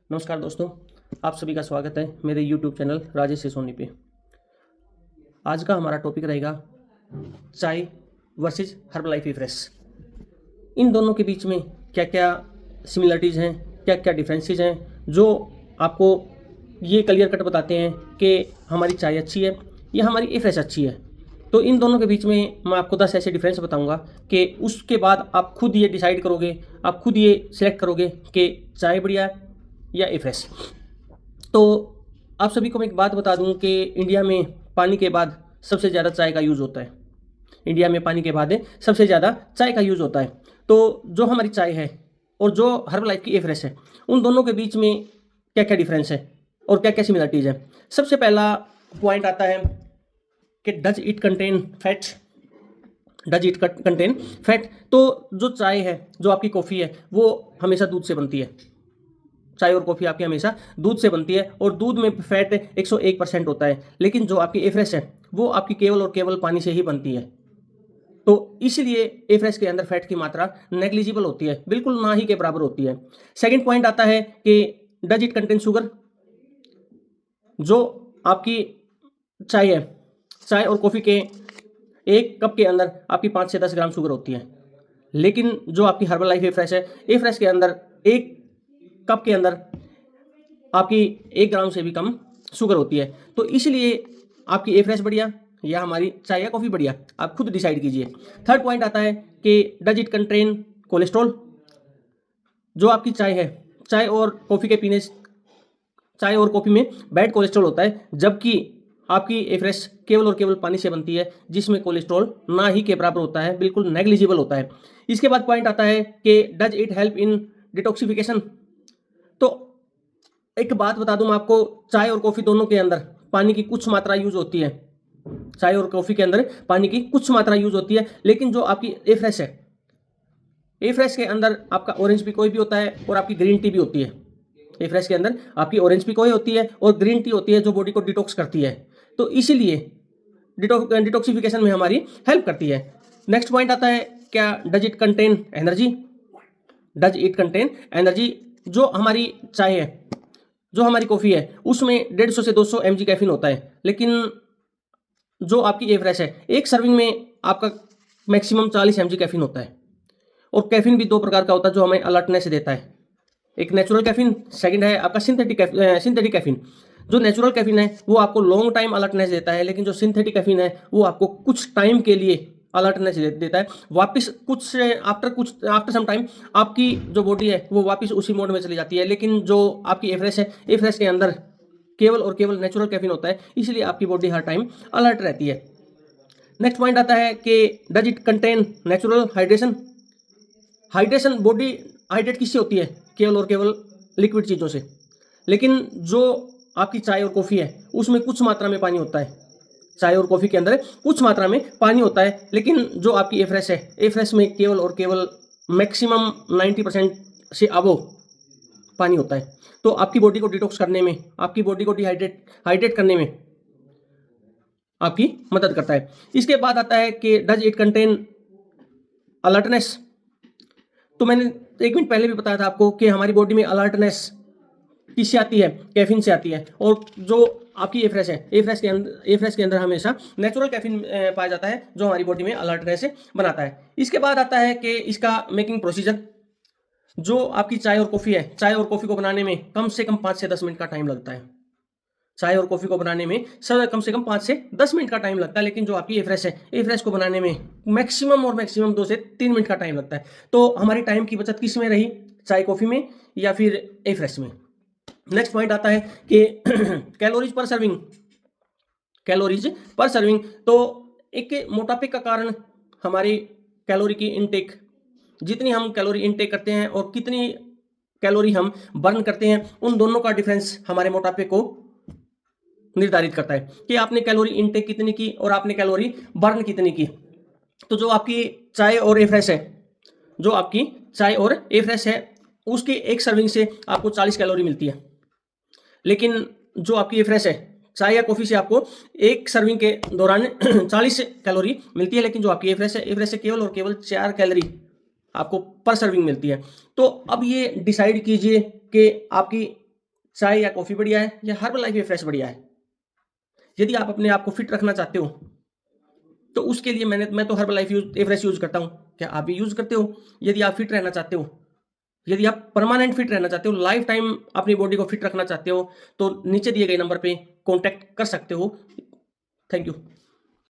नमस्कार दोस्तों, आप सभी का स्वागत है मेरे YouTube चैनल राजेश सोनी पे। आज का हमारा टॉपिक रहेगा चाय वर्सेस हर्बलाइफ फ्रेश। इन दोनों के बीच में क्या क्या सिमिलरिटीज़ हैं, क्या क्या डिफरेंसेस हैं, जो आपको ये क्लियर कट बताते हैं कि हमारी चाय अच्छी है या हमारी ए फ्रेश अच्छी है। तो इन दोनों के बीच में मैं आपको 10 ऐसे डिफरेंस बताऊंगा कि उसके बाद आप खुद ये डिसाइड करोगे, आप खुद ये सिलेक्ट करोगे कि चाय बढ़िया है या ए फ्रेश। तो आप सभी को मैं एक बात बता दूं कि इंडिया में पानी के बाद सबसे ज़्यादा चाय का यूज़ होता है। इंडिया में पानी के बाद सबसे ज़्यादा चाय का यूज़ होता है। तो जो हमारी चाय है और जो हर्बलाइफ की ए फ्रेश है, उन दोनों के बीच में क्या क्या डिफरेंस है और क्या क्या सिमिलरिटीज़ है। सबसे पहला पॉइंट आता है कि does it contain fat. Does it contain fat. तो जो चाय है, जो आपकी कॉफ़ी है, वो हमेशा दूध से बनती है। चाय और कॉफ़ी आपकी हमेशा दूध से बनती है और दूध में फैट 101% होता है। लेकिन जो आपकी ए फ्रेश है वो आपकी केवल और केवल पानी से ही बनती है। तो इसलिए ए फ्रेश के अंदर फैट की मात्रा नेग्लिजिबल होती है, बिल्कुल ना ही के बराबर होती है। सेकंड पॉइंट आता है कि डज इट कंटेन शुगर। जो आपकी चाय है, चाय और कॉफ़ी के एक कप के अंदर आपकी 5 से 10 ग्राम शुगर होती है। लेकिन जो आपकी हर्बलाइफ ए फ्रेश है, ए फ्रेश के अंदर एक कप के अंदर आपकी 1 ग्राम से भी कम शुगर होती है। तो इसलिए आपकी ए फ्रेश बढ़िया या हमारी चाय या कॉफ़ी बढ़िया, आप खुद डिसाइड कीजिए। थर्ड पॉइंट आता है कि डज इट कंटेन कोलेस्ट्रॉल। जो आपकी चाय है, चाय और कॉफ़ी के पीने, चाय और कॉफ़ी में बैड कोलेस्ट्रॉल होता है, जबकि आपकी ए फ्रेश केवल और केवल पानी से बनती है, जिसमें कोलेस्ट्रॉल ना ही के बराबर होता है, बिल्कुल नेग्लिजिबल होता है। इसके बाद पॉइंट आता है कि does it help in detoxification. तो एक बात बता दूं मैं आपको, चाय और कॉफ़ी दोनों के अंदर पानी की कुछ मात्रा यूज होती है। चाय और कॉफ़ी के अंदर पानी की कुछ मात्रा यूज होती है, लेकिन जो आपकी ए फ्रेश है, ए फ्रेश के अंदर आपका ऑरेंज पिकोई भी होता है और आपकी ग्रीन टी भी होती है। ए फ्रेश के अंदर आपकी ऑरेंज पिकोई होती है और ग्रीन टी होती है, जो बॉडी को डिटॉक्स करती है। तो इसीलिए डिटॉक्सिफिकेशन में हमारी हेल्प करती है। नेक्स्ट पॉइंट आता है, क्या does it contain energy. Does it contain energy. जो हमारी चाय है, जो हमारी कॉफ़ी है, उसमें 150 से 200 mg कैफीन होता है। लेकिन जो आपकी ए फ्रेश है, एक सर्विंग में आपका मैक्सिमम 40 mg कैफीन होता है। और कैफीन भी 2 प्रकार का होता है जो हमें अलर्टनेस देता है। एक नेचुरल कैफीन, सेकंड है आपका सिंथेटिक कैफीन। जो नेचुरल कैफीन है वो आपको लॉन्ग टाइम अलर्टनेस देता है, लेकिन जो सिंथेटिक कैफीन है वो आपको कुछ टाइम के लिए अलर्टनेस देता है। वापस आफ्टर सम टाइम आपकी जो बॉडी है वो वापस उसी मोड में चली जाती है। लेकिन जो आपकी ए फ्रेश है, ए फ्रेश के अंदर केवल और केवल नेचुरल कैफीन होता है, इसलिए आपकी बॉडी हर टाइम अलर्ट रहती है। नेक्स्ट पॉइंट आता है कि does it contain natural hydration. Hydration, body hydrate किससे होती है? केवल और केवल लिक्विड चीज़ों से। लेकिन जो आपकी चाय और कॉफ़ी है उसमें कुछ मात्रा में पानी होता है। चाय और कॉफ़ी के अंदर कुछ मात्रा में पानी होता है, लेकिन जो आपकी ए फ्रेश है, ए फ्रेश में केवल और केवल मैक्सिमम 90% से अबव पानी होता है। तो आपकी बॉडी को डिटॉक्स करने में, आपकी बॉडी को हाइड्रेट करने में आपकी मदद करता है। इसके बाद आता है कि डज इट कंटेन अलर्टनेस। तो मैंने 1 मिनट पहले भी बताया था आपको कि हमारी बॉडी में अलर्टनेस किससे आती है? कैफीन से आती है। और जो आपकी ए फ्रेश है, ए फ्रेश के अंदर हमेशा नेचुरल कैफीन पाया जाता है, जो हमारी बॉडी में अलर्टनेस बनाता है। इसके बाद आता है कि इसका मेकिंग प्रोसीजर। जो आपकी चाय और कॉफ़ी है, चाय और कॉफ़ी को बनाने में कम से कम 5 से 10 मिनट का टाइम लगता है। चाय और कॉफ़ी को बनाने में कम से कम 5 से 10 मिनट का टाइम लगता है, लेकिन जो आपकी ए फ्रेश है, ए फ्रेश को बनाने में मैक्सिमम 2 से 3 मिनट का टाइम लगता है। तो हमारी टाइम की बचत किस में रही? चाय कॉफ़ी में या फिर ए फ्रेश में? नेक्स्ट पॉइंट आता है कि कैलोरीज पर सर्विंग। कैलोरीज पर सर्विंग, तो एक मोटापे का कारण हमारी कैलोरी की इनटेक, जितनी हम कैलोरी इनटेक करते हैं और कितनी कैलोरी हम बर्न करते हैं, उन दोनों का डिफरेंस हमारे मोटापे को निर्धारित करता है कि आपने कैलोरी इनटेक कितनी की और आपने कैलोरी बर्न कितनी की। तो जो आपकी चाय और ए फ्रेश है, जो आपकी चाय और ए फ्रेश है, उसकी एक सर्विंग से आपको 40 कैलोरी मिलती है। लेकिन जो आपकी ए फ्रेश है, चाय या कॉफ़ी से आपको एक सर्विंग के दौरान 40 कैलोरी मिलती है। लेकिन जो आपकी ए फ्रेश है, ए फ्रेश से केवल और केवल 4 कैलोरी आपको पर सर्विंग मिलती है। तो अब ये डिसाइड कीजिए कि आपकी चाय या कॉफ़ी बढ़िया है या हर्बल लाइफ फ्रेश बढ़िया है? यदि आप अपने आप को फिट रखना चाहते हो तो उसके लिए मैं तो हर्बल लाइफ फ्रेश यूज़ करता हूँ। क्या आप भी यूज़ करते हो? यदि आप फिट रहना चाहते हो, यदि आप परमानेंट फिट रहना चाहते हो, लाइफ टाइम अपनी बॉडी को फिट रखना चाहते हो, तो नीचे दिए गए नंबर पे कॉन्टैक्ट कर सकते हो। Thank you.